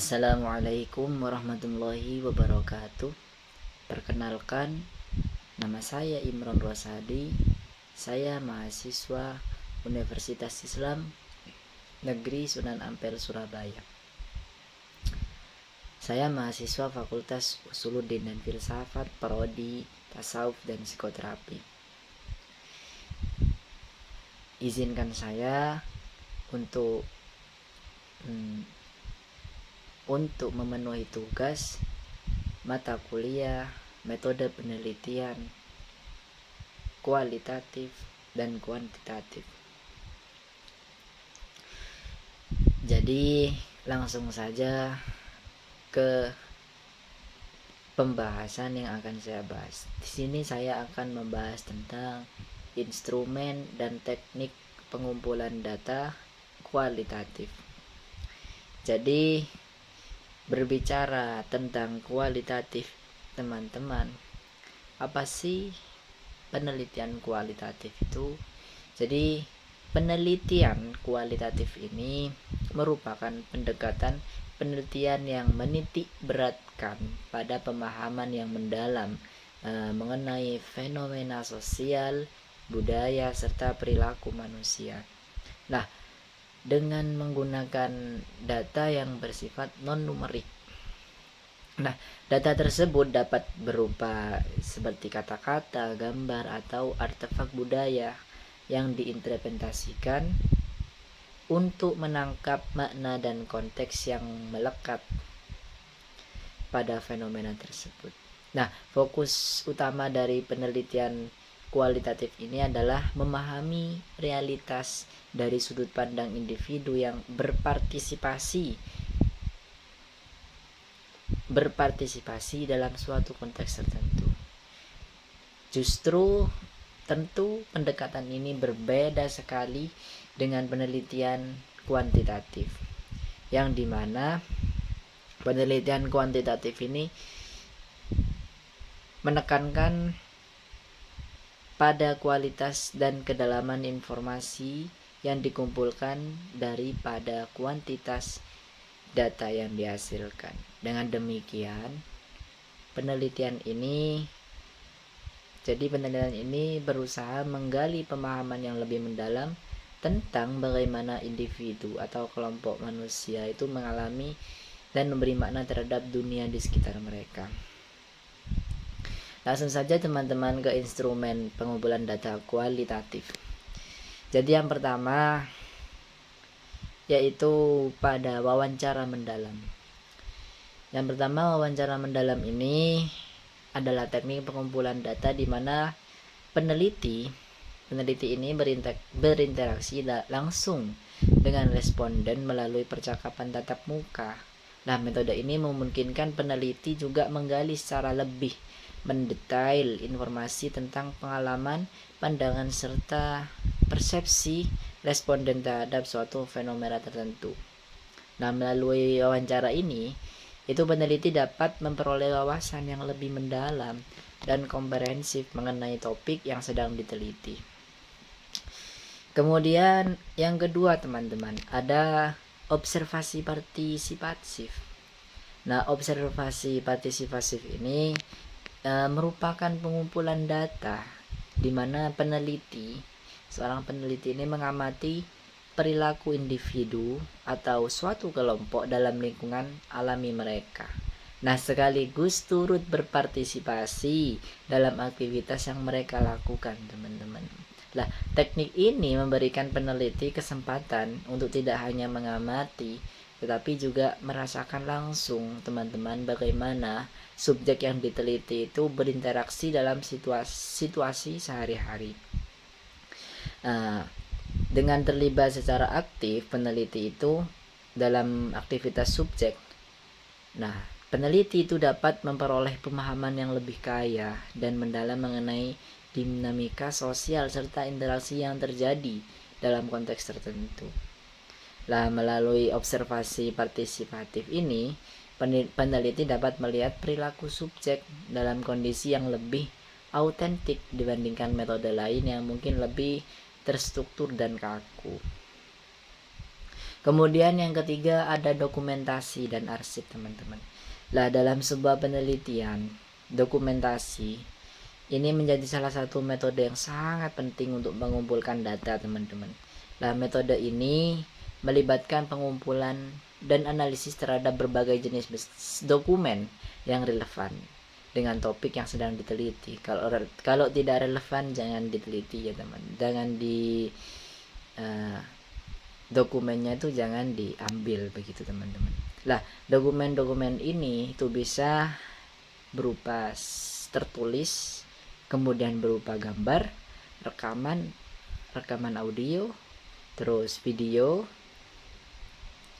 Assalamualaikum warahmatullahi wabarakatuh. Perkenalkan, nama saya Imron Rosadi. Saya mahasiswa Universitas Islam Negeri Sunan Ampel, Surabaya. Saya mahasiswa Fakultas Usuluddin dan Filsafat, Prodi Tasawuf dan Psikoterapi. Izinkan saya untuk memenuhi tugas mata kuliah metode penelitian kualitatif dan kuantitatif. Jadi langsung saja ke pembahasan yang akan saya bahas. Di sini saya akan membahas tentang instrumen dan teknik pengumpulan data kualitatif. Jadi berbicara tentang kualitatif, teman-teman, apa sih penelitian kualitatif itu? Jadi penelitian kualitatif ini merupakan pendekatan penelitian yang menitik beratkan pada pemahaman yang mendalam mengenai fenomena sosial, budaya, serta perilaku manusia. Nah, dengan menggunakan data yang bersifat non-numerik. Nah, data tersebut dapat berupa seperti kata-kata, gambar, atau artefak budaya yang diinterpretasikan untuk menangkap makna dan konteks yang melekat pada fenomena tersebut. Nah, fokus utama dari penelitian kualitatif ini adalah memahami realitas dari sudut pandang individu yang berpartisipasi dalam suatu konteks tertentu. Justru tentu pendekatan ini berbeda sekali dengan penelitian kuantitatif, yang dimana penelitian kuantitatif ini menekankan pada kualitas dan kedalaman informasi yang dikumpulkan daripada kuantitas data yang dihasilkan. Dengan demikian, penelitian ini berusaha menggali pemahaman yang lebih mendalam tentang bagaimana individu atau kelompok manusia itu mengalami dan memberi makna terhadap dunia di sekitar mereka. Langsung saja teman-teman ke instrumen pengumpulan data kualitatif. Jadi yang pertama yaitu pada wawancara mendalam. Yang pertama, wawancara mendalam ini adalah teknik pengumpulan data di mana peneliti ini berinteraksi langsung dengan responden melalui percakapan tatap muka. Nah, metode ini memungkinkan peneliti juga menggali secara lebih mendetail informasi tentang pengalaman, pandangan, serta persepsi responden terhadap suatu fenomena tertentu. Nah, melalui wawancara ini, itu peneliti dapat memperoleh wawasan yang lebih mendalam dan komprehensif mengenai topik yang sedang diteliti. Kemudian yang kedua teman-teman, ada observasi partisipatif. Nah, observasi partisipatif ini merupakan pengumpulan data di mana seorang peneliti ini mengamati perilaku individu atau suatu kelompok dalam lingkungan alami mereka. Nah, sekaligus turut berpartisipasi dalam aktivitas yang mereka lakukan, teman-teman. Nah, teknik ini memberikan peneliti kesempatan untuk tidak hanya mengamati, tetapi juga merasakan langsung, teman-teman, bagaimana subjek yang diteliti itu berinteraksi dalam situasi sehari-hari. Dengan terlibat secara aktif peneliti itu dalam aktivitas subjek, nah, peneliti itu dapat memperoleh pemahaman yang lebih kaya dan mendalam mengenai dinamika sosial serta interaksi yang terjadi dalam konteks tertentu. Nah, melalui observasi partisipatif ini, peneliti dapat melihat perilaku subjek dalam kondisi yang lebih autentik dibandingkan metode lain yang mungkin lebih terstruktur dan kaku. Kemudian yang ketiga ada dokumentasi dan arsip, teman-teman. Lah, dalam sebuah penelitian, dokumentasi ini menjadi salah satu metode yang sangat penting untuk mengumpulkan data, teman-teman. Lah, metode ini melibatkan pengumpulan dan analisis terhadap berbagai jenis dokumen yang relevan dengan topik yang sedang diteliti. Kalau tidak relevan jangan diteliti ya, teman. Jangan di dokumennya itu jangan diambil begitu, teman-teman. Lah, dokumen-dokumen ini itu bisa berupa tertulis, kemudian berupa gambar, rekaman audio, terus video,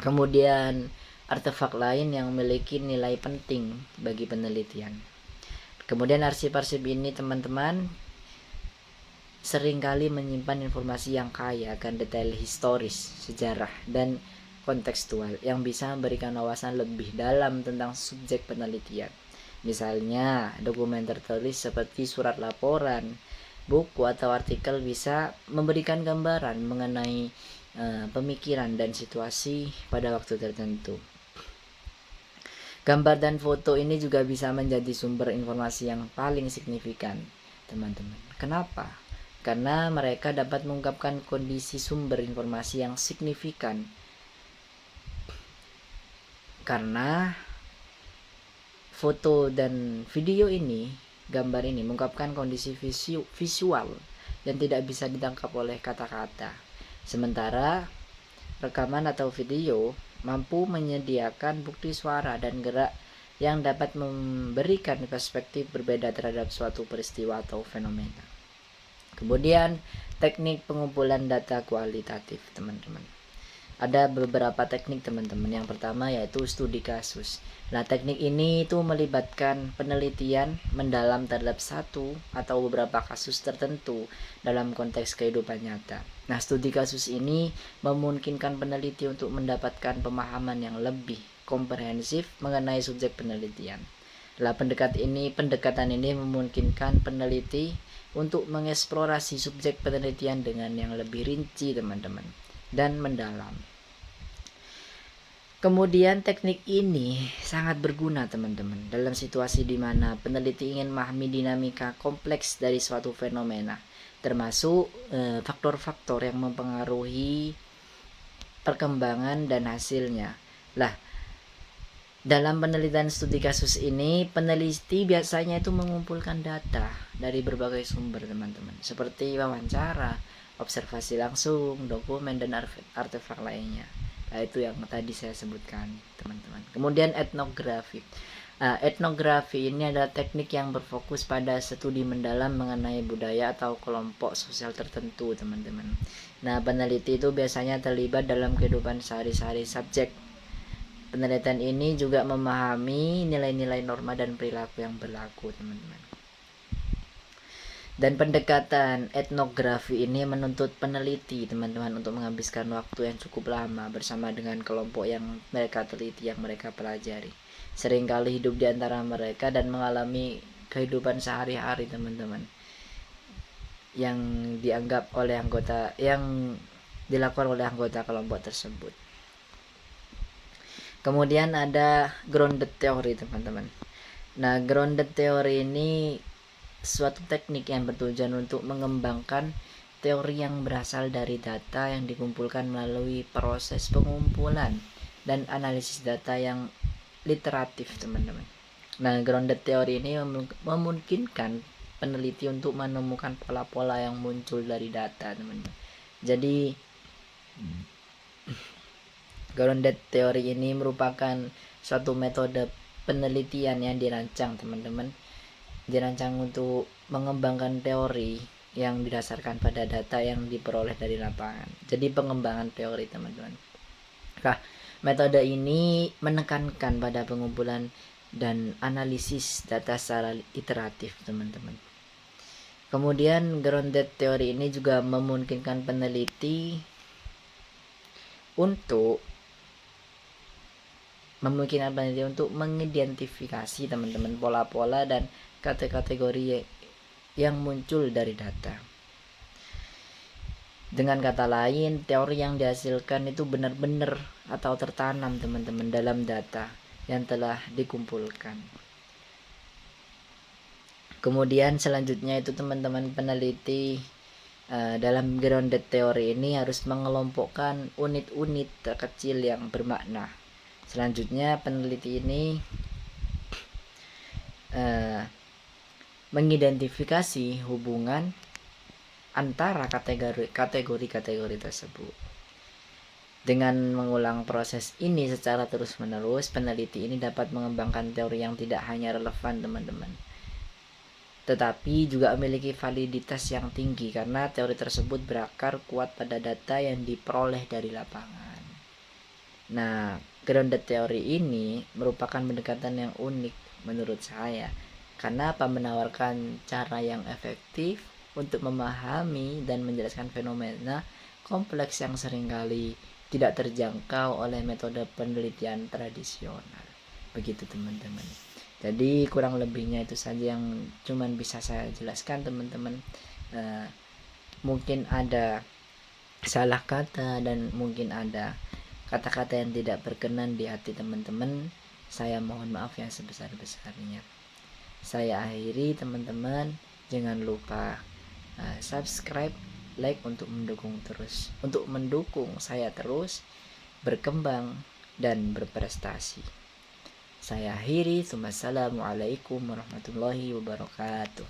kemudian artefak lain yang memiliki nilai penting bagi penelitian. Kemudian arsip-arsip ini, teman-teman, seringkali menyimpan informasi yang kaya akan detail historis, sejarah, dan kontekstual yang bisa memberikan wawasan lebih dalam tentang subjek penelitian. Misalnya, dokumen tertulis seperti surat laporan, buku, atau artikel bisa memberikan gambaran mengenai pemikiran dan situasi pada waktu tertentu. Gambar dan foto ini juga bisa menjadi sumber informasi yang paling signifikan, teman-teman. Kenapa? Karena mereka dapat mengungkapkan kondisi sumber informasi yang signifikan. Karena foto dan video ini, gambar ini mengungkapkan kondisi visual yang tidak bisa ditangkap oleh kata-kata. Sementara rekaman atau video mampu menyediakan bukti suara dan gerak yang dapat memberikan perspektif berbeda terhadap suatu peristiwa atau fenomena. Kemudian teknik pengumpulan data kualitatif, teman-teman. Ada beberapa teknik, teman-teman. Yang pertama yaitu studi kasus. Nah, teknik ini itu melibatkan penelitian mendalam terhadap satu atau beberapa kasus tertentu dalam konteks kehidupan nyata. Nah, studi kasus ini memungkinkan peneliti untuk mendapatkan pemahaman yang lebih komprehensif mengenai subjek penelitian. Nah, pendekatan ini memungkinkan peneliti untuk mengeksplorasi subjek penelitian dengan yang lebih rinci, teman-teman, dan mendalam. Kemudian teknik ini sangat berguna, teman-teman, dalam situasi di mana peneliti ingin memahami dinamika kompleks dari suatu fenomena, termasuk faktor-faktor yang mempengaruhi perkembangan dan hasilnya. Lah, dalam penelitian studi kasus ini, peneliti biasanya itu mengumpulkan data dari berbagai sumber, teman-teman, seperti wawancara, observasi langsung, dokumen, dan artefak lainnya. Nah, itu yang tadi saya sebutkan, teman-teman. Kemudian etnografi. Etnografi ini adalah teknik yang berfokus pada studi mendalam mengenai budaya atau kelompok sosial tertentu, teman-teman. Nah, peneliti itu biasanya terlibat dalam kehidupan sehari-hari subjek. Penelitian ini juga memahami nilai-nilai norma dan perilaku yang berlaku, teman-teman. Dan pendekatan etnografi ini menuntut peneliti, teman-teman, untuk menghabiskan waktu yang cukup lama bersama dengan kelompok yang mereka teliti, yang mereka pelajari. Seringkali hidup di antara mereka dan mengalami kehidupan sehari-hari, teman-teman, yang dianggap oleh anggota, yang dilakukan oleh anggota kelompok tersebut. Kemudian ada grounded theory, teman-teman. Nah, grounded theory ini suatu teknik yang bertujuan untuk mengembangkan teori yang berasal dari data yang dikumpulkan melalui proses pengumpulan dan analisis data yang literatif, teman-teman. Nah, grounded theory ini memungkinkan peneliti untuk menemukan pola-pola yang muncul dari data, teman-teman. Jadi grounded theory ini merupakan suatu metode penelitian yang dirancang, teman-teman, dirancang untuk mengembangkan teori yang didasarkan pada data yang diperoleh dari lapangan. Jadi pengembangan teori, teman-teman. Nah, metode ini menekankan pada pengumpulan dan analisis data secara iteratif, teman-teman. Kemudian grounded theory ini juga memungkinkan peneliti untuk mengidentifikasi, teman-teman, pola-pola dan kategori yang muncul dari data. Dengan kata lain, teori yang dihasilkan itu benar-benar atau tertanam teman-teman dalam data yang telah dikumpulkan. Kemudian selanjutnya itu teman-teman peneliti dalam grounded teori ini harus mengelompokkan unit-unit terkecil yang bermakna. Selanjutnya peneliti ini mengidentifikasi hubungan antara kategori-kategori tersebut. Dengan mengulang proses ini secara terus-menerus, peneliti ini dapat mengembangkan teori yang tidak hanya relevan teman-teman, tetapi juga memiliki validitas yang tinggi karena teori tersebut berakar kuat pada data yang diperoleh dari lapangan. Nah, grounded teori ini merupakan pendekatan yang unik menurut saya karena menawarkan cara yang efektif untuk memahami dan menjelaskan fenomena kompleks yang seringkali tidak terjangkau oleh metode penelitian tradisional. Begitu teman-teman. Jadi kurang lebihnya itu saja yang cuman bisa saya jelaskan teman-teman. Mungkin ada salah kata dan mungkin ada kata-kata yang tidak berkenan di hati teman-teman. Saya mohon maaf yang sebesar-besarnya. Saya akhiri teman-teman. Jangan lupa subscribe, like untuk mendukung saya terus berkembang dan berprestasi. Saya akhiri. Wassalamualaikum warahmatullahi wabarakatuh.